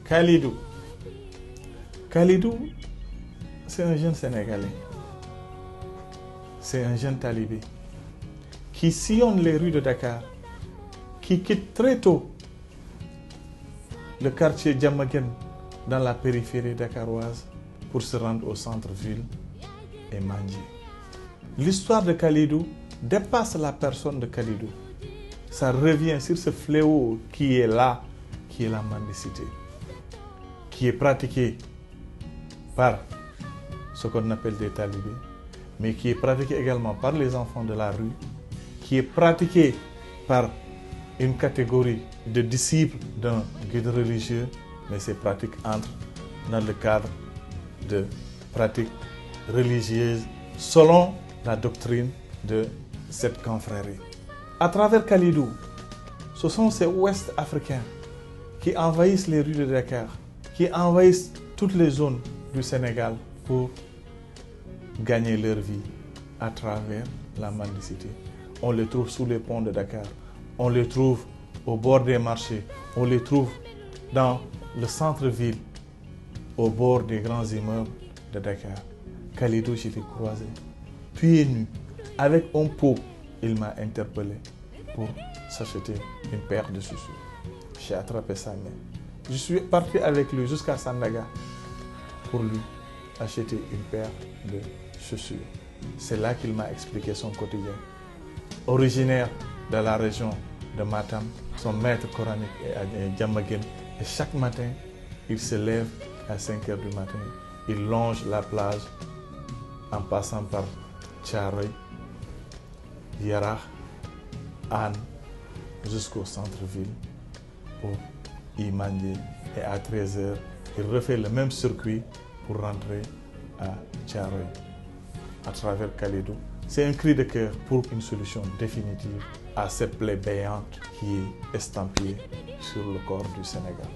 Kalidou. Kalidou, c'est un jeune Sénégalais. C'est un jeune talibé qui sillonne les rues de Dakar, qui quitte très tôt le quartier Diamaguène dans la périphérie dakaroise pour se rendre au centre-ville et manger. L'histoire de Kalidou dépasse la personne de Kalidou. Ça revient sur ce fléau qui est là, qui est la mendicité, qui est pratiquée par ce qu'on appelle des talibés, mais qui est pratiquée également par les enfants de la rue, qui est pratiquée par une catégorie de disciples d'un guide religieux, mais ces pratiques entrent dans le cadre de pratiques religieuses selon la doctrine de cette confrérie. À travers Kalidou, ce sont ces Ouest-Africains qui envahissent les rues de Dakar, qui envahissent toutes les zones du Sénégal pour gagner leur vie à travers la mendicité. On les trouve sous les ponts de Dakar, on les trouve au bord des marchés, on les trouve dans le centre-ville, au bord des grands immeubles de Dakar. Kalidou, je l'ai croisé, pieds nus, avec un pot. Il m'a interpellé pour s'acheter une paire de chaussures. J'ai attrapé sa main. Je suis parti avec lui jusqu'à Sandaga pour lui acheter une paire de chaussures. C'est là qu'il m'a expliqué son quotidien. Originaire de la région de Matam, son maître coranique est à Diamaguène. Et chaque matin, il se lève à 5 h du matin. Il longe la plage en passant par Thiaroye, Yarah, Anne, jusqu'au centre-ville pour y manger. Et à 13 h, il refait le même circuit pour rentrer à Thiaroye à travers Kalidou. C'est un cri de cœur pour une solution définitive à cette plaie béante qui est estampillée sur le corps du Sénégal.